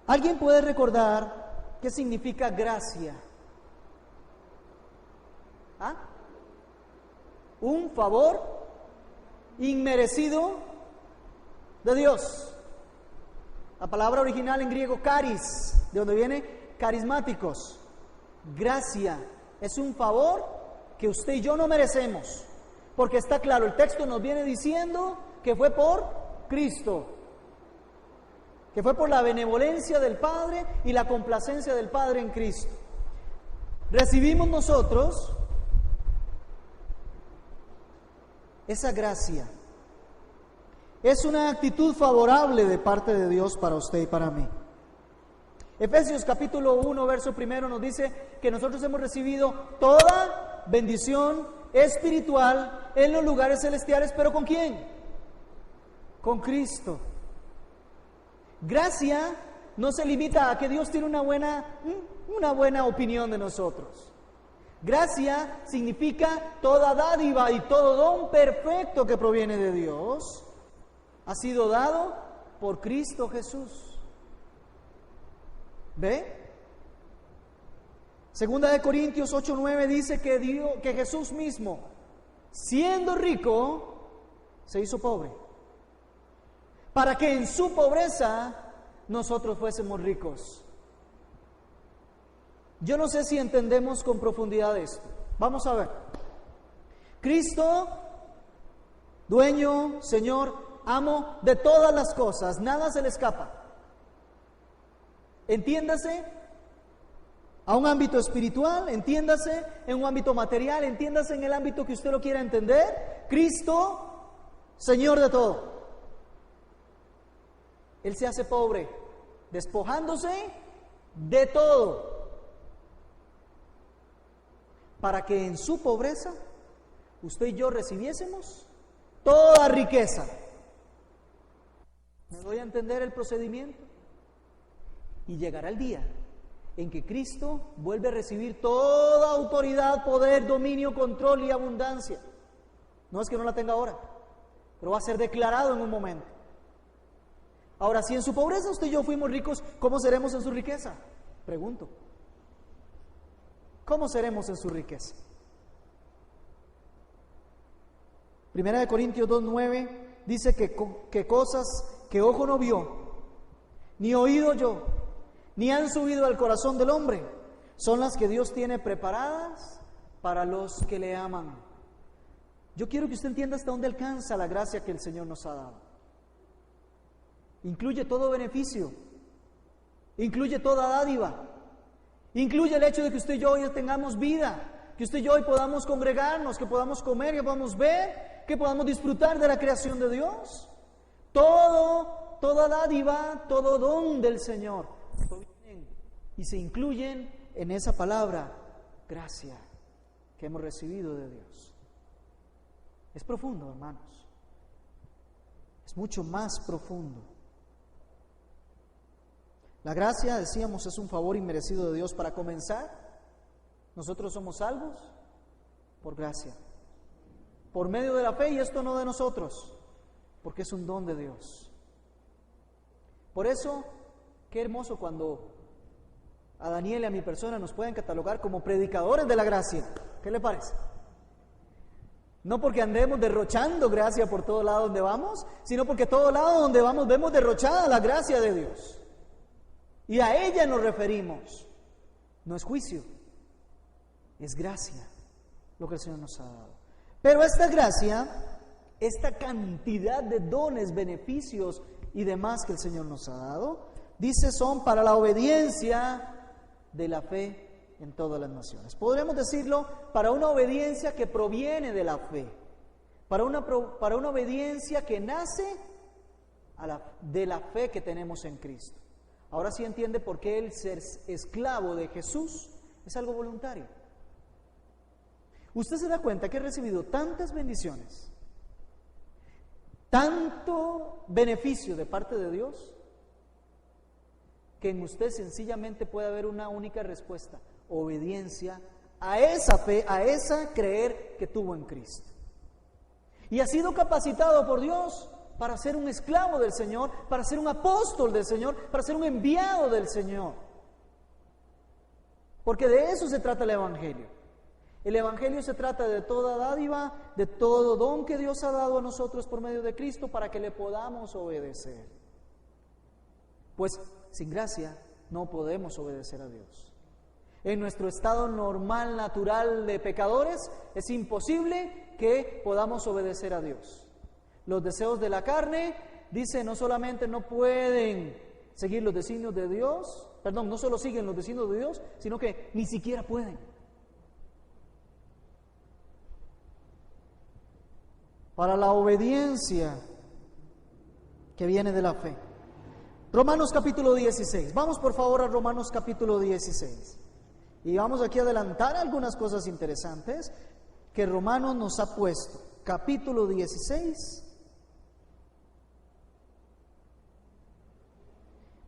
¿Alguien puede recordar qué significa gracia? ¿Ah? Un favor inmerecido de Dios. La palabra original en griego, charis, de donde viene carismáticos. Gracia es un favor que usted y yo no merecemos, porque está claro, el texto nos viene diciendo que fue por Cristo, que fue por la benevolencia del Padre y la complacencia del Padre en Cristo. Recibimos nosotros esa gracia. Es una actitud favorable de parte de Dios para usted y para mí. Efesios capítulo 1, verso 1 nos dice que nosotros hemos recibido toda bendición espiritual en los lugares celestiales, pero ¿con quién? Con Cristo. Gracia no se limita a que Dios tiene una buena opinión de nosotros. Gracia significa toda dádiva y todo don perfecto que proviene de Dios ha sido dado por Cristo Jesús. ¿Ve? Segunda de Corintios 8:9 dice que Jesús mismo, siendo rico, se hizo pobre, para que en su pobreza nosotros fuésemos ricos. Yo no sé si entendemos con profundidad esto. Vamos a ver. Cristo, dueño, Señor, amo de todas las cosas, nada se le escapa. Entiéndase a un ámbito espiritual, entiéndase en un ámbito material, entiéndase en el ámbito que usted lo quiera entender. Cristo, Señor de todo. Él se hace pobre, despojándose de todo, para que en su pobreza usted y yo recibiésemos toda riqueza. ¿Me doy a entender el procedimiento? Y llegará el día en que Cristo vuelve a recibir toda autoridad, poder, dominio, control y abundancia. No es que no la tenga ahora, pero va a ser declarado en un momento. Ahora, si en su pobreza usted y yo fuimos ricos, ¿cómo seremos en su riqueza? Pregunto. ¿Cómo seremos en su riqueza? Primera de Corintios 2:9 dice que cosas que ojo no vio, ni oído yo, ni han subido al corazón del hombre, son las que Dios tiene preparadas para los que le aman. Yo quiero que usted entienda hasta dónde alcanza la gracia que el Señor nos ha dado. Incluye todo beneficio, incluye toda dádiva, incluye el hecho de que usted y yo hoy tengamos vida, que usted y yo hoy podamos congregarnos, que podamos comer, que podamos ver, que podamos disfrutar de la creación de Dios. Toda dádiva, todo don del Señor provienen y se incluyen en esa palabra, gracia, que hemos recibido de Dios. Es profundo, hermanos. Es mucho más profundo. La gracia, decíamos, es un favor inmerecido de Dios. Para comenzar, nosotros somos salvos por gracia, por medio de la fe, y esto no de nosotros, porque es un don de Dios. Por eso, qué hermoso cuando a Daniel y a mi persona nos pueden catalogar como predicadores de la gracia. ¿Qué le parece? No porque andemos derrochando gracia por todo lado donde vamos, sino porque todo lado donde vamos vemos derrochada la gracia de Dios. Y a ella nos referimos. No es juicio, es gracia lo que el Señor nos ha dado. Pero esta gracia, esta cantidad de dones, beneficios y demás que el Señor nos ha dado, dice, son para la obediencia de la fe en todas las naciones. Podríamos decirlo, para una obediencia que proviene de la fe, para una obediencia que nace de la fe que tenemos en Cristo. Ahora sí entiende por qué el ser esclavo de Jesús es algo voluntario. Usted se da cuenta que ha recibido tantas bendiciones, tanto beneficio de parte de Dios, que en usted sencillamente puede haber una única respuesta: obediencia a esa fe, a esa creer que tuvo en Cristo. Y ha sido capacitado por Dios para ser un esclavo del Señor, para ser un apóstol del Señor, para ser un enviado del Señor. Porque de eso se trata el Evangelio. El Evangelio se trata de toda dádiva, de todo don que Dios ha dado a nosotros por medio de Cristo para que le podamos obedecer. Pues sin gracia no podemos obedecer a Dios. En nuestro estado normal, natural de pecadores, es imposible que podamos obedecer a Dios. Los deseos de la carne, dice, no solamente no pueden seguir los designios de Dios, no solo siguen los designios de Dios, sino que ni siquiera pueden. Para la obediencia que viene de la fe. Romanos capítulo 16. Vamos por favor a Romanos capítulo 16. Y vamos aquí a adelantar algunas cosas interesantes que Romanos nos ha puesto. Capítulo 16.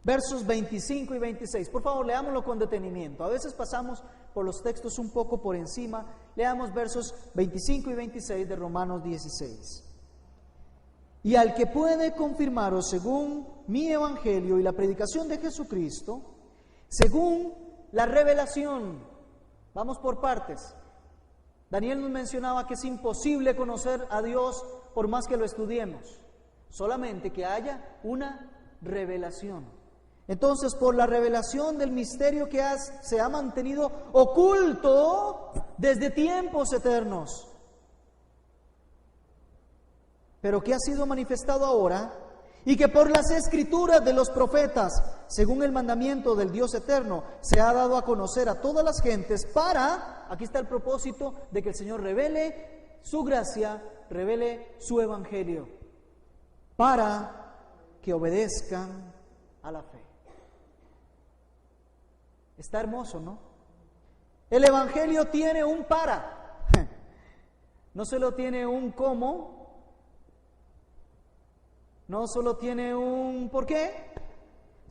Versos 25 y 26. Por favor, leámoslo con detenimiento. A veces pasamos por los textos un poco por encima. Leamos versos 25 y 26 de Romanos 16. Y al que puede confirmaros según mi evangelio y la predicación de Jesucristo, según la revelación. Vamos por partes. Daniel nos mencionaba que es imposible conocer a Dios por más que lo estudiemos. Solamente que haya una revelación. Entonces, por la revelación del misterio que se ha mantenido oculto desde tiempos eternos, pero que ha sido manifestado ahora, y que por las escrituras de los profetas, según el mandamiento del Dios eterno, se ha dado a conocer a todas las gentes para, aquí está el propósito de que el Señor revele su gracia, revele su evangelio, para que obedezcan a la fe. Está hermoso, ¿no? El evangelio tiene un para. No solo tiene un cómo, no solo tiene un por qué,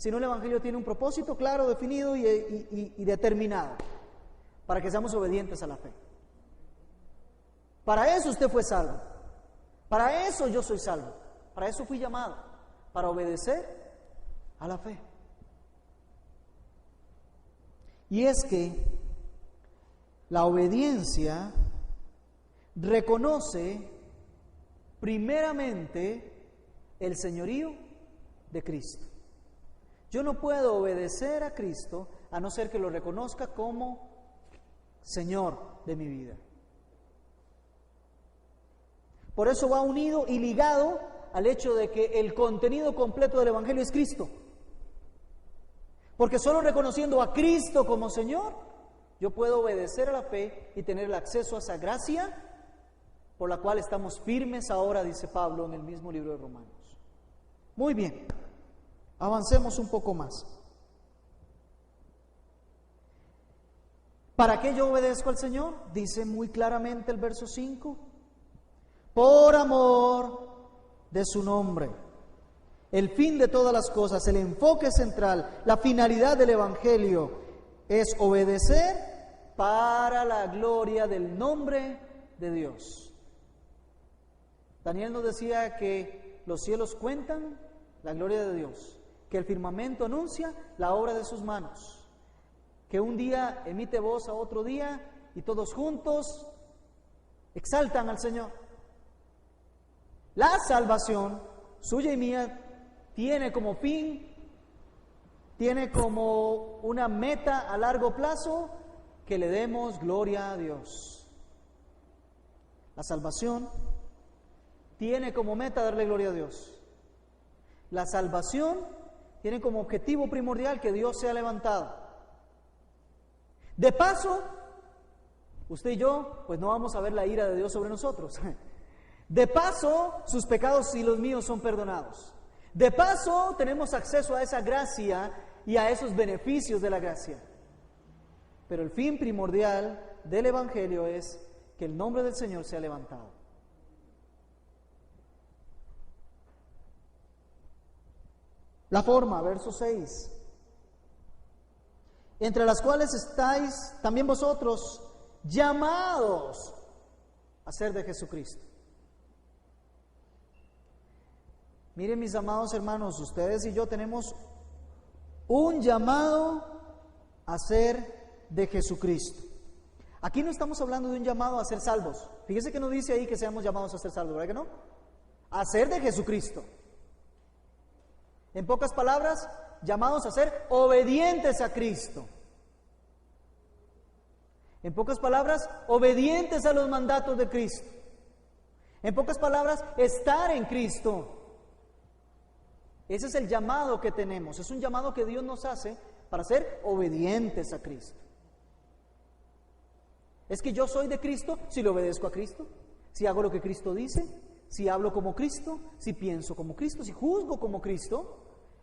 sino el Evangelio tiene un propósito claro, definido y determinado, para que seamos obedientes a la fe. Para eso usted fue salvo, para eso yo soy salvo, para eso fui llamado, para obedecer a la fe. Y es que la obediencia reconoce primeramente el señorío de Cristo. Yo no puedo obedecer a Cristo a no ser que lo reconozca como Señor de mi vida. Por eso va unido y ligado al hecho de que el contenido completo del Evangelio es Cristo. Porque solo reconociendo a Cristo como Señor, yo puedo obedecer a la fe y tener el acceso a esa gracia por la cual estamos firmes ahora, dice Pablo en el mismo libro de Romanos. Muy bien, avancemos un poco más. ¿Para qué yo obedezco al Señor? Dice muy claramente el verso 5. Por amor de su nombre. El fin de todas las cosas, el enfoque central, la finalidad del Evangelio es obedecer para la gloria del nombre de Dios. Daniel nos decía que los cielos cuentan la gloria de Dios, que el firmamento anuncia la obra de sus manos, que un día emite voz a otro día y todos juntos exaltan al Señor. La salvación, suya y mía, tiene como fin, tiene como una meta a largo plazo que le demos gloria a Dios. La salvación tiene como meta darle gloria a Dios. La salvación tiene como objetivo primordial que Dios sea levantado. De paso, usted y yo, pues no vamos a ver la ira de Dios sobre nosotros. De paso, sus pecados y los míos son perdonados. De paso, tenemos acceso a esa gracia y a esos beneficios de la gracia. Pero el fin primordial del Evangelio es que el nombre del Señor sea levantado. La forma, verso 6. Entre las cuales estáis también vosotros llamados a ser de Jesucristo. Miren, mis amados hermanos, ustedes y yo tenemos un llamado a ser de Jesucristo. Aquí no estamos hablando de un llamado a ser salvos. Fíjese que no dice ahí que seamos llamados a ser salvos, ¿verdad que no? A ser de Jesucristo. En pocas palabras, llamados a ser obedientes a Cristo. En pocas palabras, obedientes a los mandatos de Cristo. En pocas palabras, estar en Cristo. Ese es el llamado que tenemos. Es un llamado que Dios nos hace para ser obedientes a Cristo. Es que yo soy de Cristo si le obedezco a Cristo, si hago lo que Cristo dice, si hablo como Cristo, si pienso como Cristo, si juzgo como Cristo,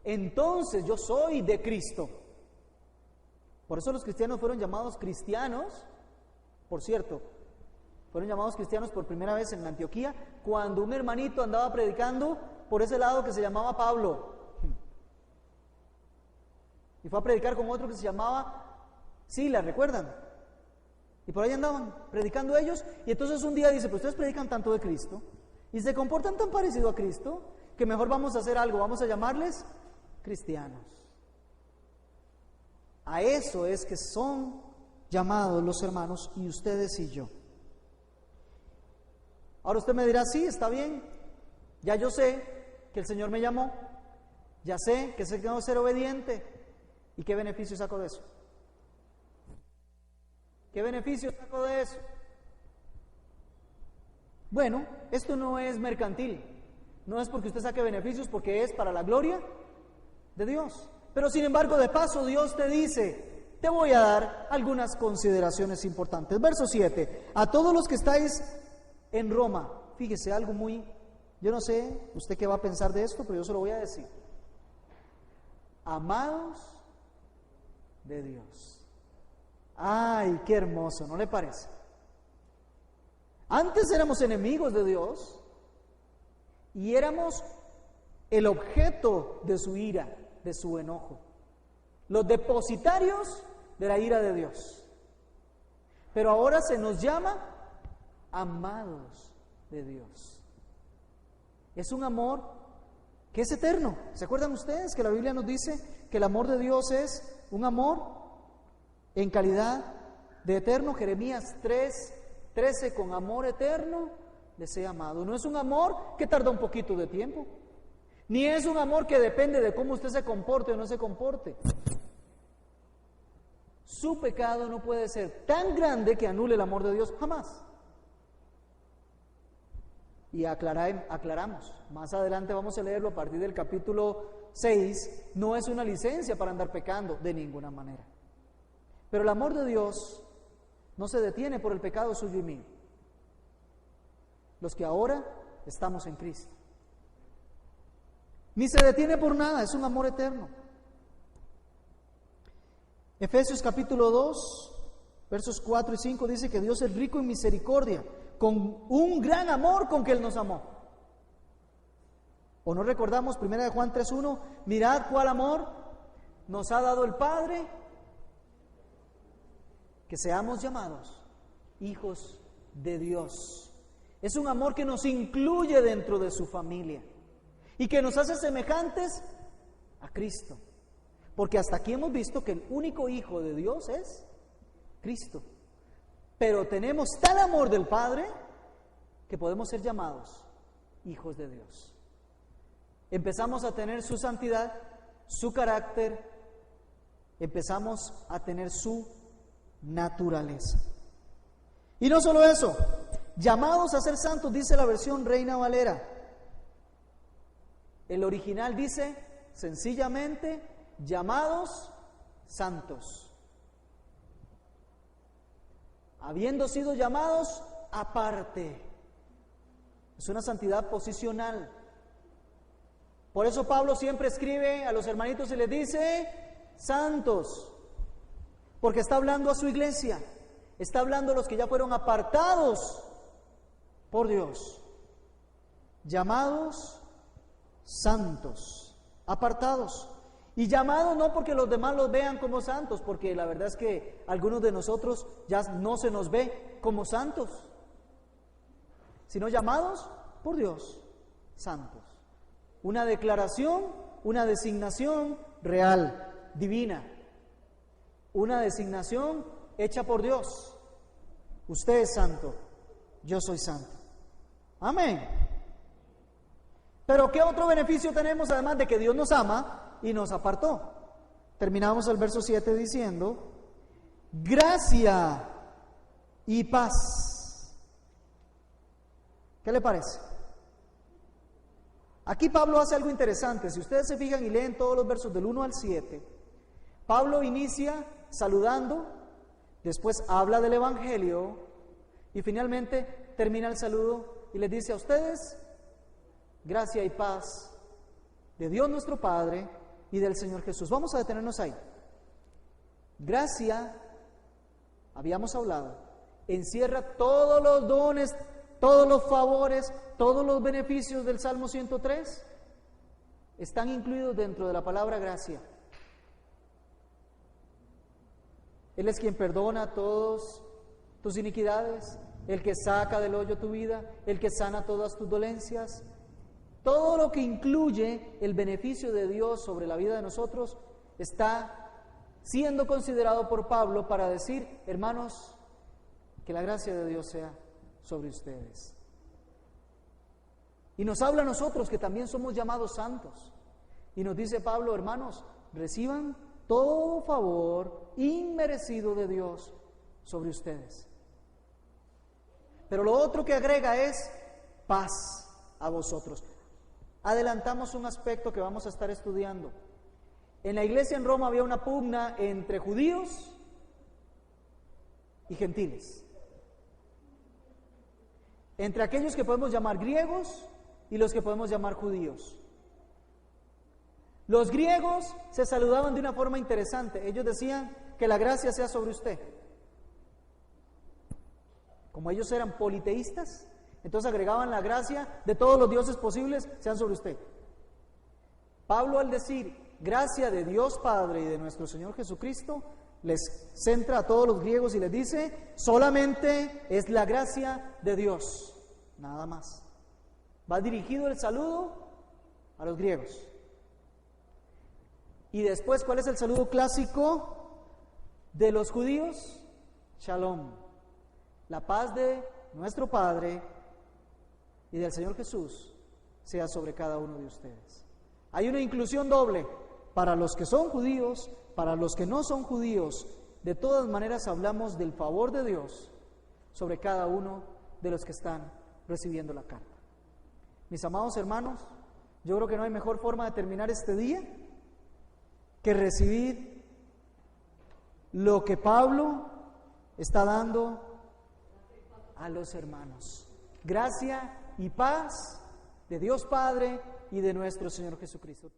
entonces yo soy de Cristo. Por eso los cristianos fueron llamados cristianos, por cierto, fueron llamados cristianos por primera vez en Antioquía, cuando un hermanito andaba predicando por ese lado que se llamaba Pablo. Y fue a predicar con otro que se llamaba Silas, ¿recuerdan? Y por ahí andaban predicando ellos, y entonces un día dice, pues ustedes predican tanto de Cristo, y se comportan tan parecido a Cristo, que mejor vamos a hacer algo, vamos a llamarles cristianos. A eso es que son llamados los hermanos, y ustedes y yo. Ahora usted me dirá, sí, está bien, ya yo sé que el Señor me llamó, ya sé que tengo que ser obediente, ¿y qué beneficio saco de eso? ¿Qué beneficio saco de eso? Bueno, esto no es mercantil, no es porque usted saque beneficios, porque es para la gloria de Dios. Pero sin embargo, de paso, Dios te dice, te voy a dar algunas consideraciones importantes. Verso 7, a todos los que estáis en Roma, fíjese algo muy, yo no sé usted qué va a pensar de esto, pero yo se lo voy a decir. Amados de Dios. Ay, qué hermoso, ¿no le parece? Antes éramos enemigos de Dios y éramos el objeto de su ira, de su enojo, los depositarios de la ira de Dios. Pero ahora se nos llama amados de Dios. Es un amor que es eterno. ¿Se acuerdan ustedes que la Biblia nos dice que el amor de Dios es un amor en calidad de eterno? Jeremías 3:13, con amor eterno les he amado. No es un amor que tarda un poquito de tiempo, ni es un amor que depende de cómo usted se comporte o no se comporte. Su pecado no puede ser tan grande que anule el amor de Dios, jamás. Y aclaramos, más adelante vamos a leerlo a partir del capítulo 6, no es una licencia para andar pecando de ninguna manera. Pero el amor de Dios no se detiene por el pecado suyo y mío, los que ahora estamos en Cristo. Ni se detiene por nada, es un amor eterno. Efesios capítulo 2, versos 4 y 5 dice que Dios es rico en misericordia, con un gran amor con que Él nos amó. ¿O no recordamos 1 Juan 3:1? Mirad cuál amor nos ha dado el Padre, que seamos llamados hijos de Dios. Es un amor que nos incluye dentro de su familia y que nos hace semejantes a Cristo. Porque hasta aquí hemos visto que el único hijo de Dios es Cristo. Pero tenemos tal amor del Padre que podemos ser llamados hijos de Dios. Empezamos a tener su santidad, su carácter, empezamos a tener su naturaleza. Y no solo eso, llamados a ser santos, dice la versión Reina Valera. El original dice sencillamente llamados santos, habiendo sido llamados aparte. Es una santidad posicional. Por eso Pablo siempre escribe a los hermanitos y les dice santos, porque está hablando a su iglesia, está hablando a los que ya fueron apartados por Dios, llamados santos, apartados. Y llamados no porque los demás los vean como santos, porque la verdad es que algunos de nosotros ya no se nos ve como santos, sino llamados por Dios, santos. Una declaración, una designación real, divina. Una designación hecha por Dios. Usted es santo, yo soy santo. Amén. Pero ¿qué otro beneficio tenemos además de que Dios nos ama y nos apartó? Terminamos el verso 7 diciendo, gracia y paz. ¿Qué le parece? Aquí Pablo hace algo interesante. Si ustedes se fijan y leen todos los versos del 1 al 7, Pablo inicia saludando, después habla del Evangelio y finalmente termina el saludo y les dice a ustedes, gracia y paz de Dios nuestro Padre y del Señor Jesús. Vamos a detenernos ahí. Gracia, habíamos hablado, encierra todos los dones, todos los favores, todos los beneficios del Salmo 103. Están incluidos dentro de la palabra gracia. Él es quien perdona todas tus iniquidades, el que saca del hoyo tu vida, el que sana todas tus dolencias. Todo lo que incluye el beneficio de Dios sobre la vida de nosotros está siendo considerado por Pablo para decir, hermanos, que la gracia de Dios sea sobre ustedes. Y nos habla a nosotros que también somos llamados santos. Y nos dice Pablo, hermanos, reciban todo favor inmerecido de Dios sobre ustedes. Pero lo otro que agrega es paz a vosotros. Adelantamos un aspecto que vamos a estar estudiando. En la iglesia en Roma había una pugna entre judíos y gentiles. Entre aquellos que podemos llamar griegos y los que podemos llamar judíos. Los griegos se saludaban de una forma interesante. Ellos decían que la gracia sea sobre usted. Como ellos eran politeístas, entonces agregaban la gracia de todos los dioses posibles, sean sobre usted. Pablo al decir gracia de Dios Padre y de nuestro Señor Jesucristo, les centra a todos los griegos y les dice, solamente es la gracia de Dios, nada más. Va dirigido el saludo a los griegos. Y después, ¿cuál es el saludo clásico de los judíos? Shalom. La paz de nuestro Padre y del Señor Jesús sea sobre cada uno de ustedes. Hay una inclusión doble para los que son judíos, para los que no son judíos. De todas maneras hablamos del favor de Dios sobre cada uno de los que están recibiendo la carta. Mis amados hermanos, yo creo que no hay mejor forma de terminar este día que recibir lo que Pablo está dando a los hermanos. Gracia y paz de Dios Padre y de nuestro Señor Jesucristo.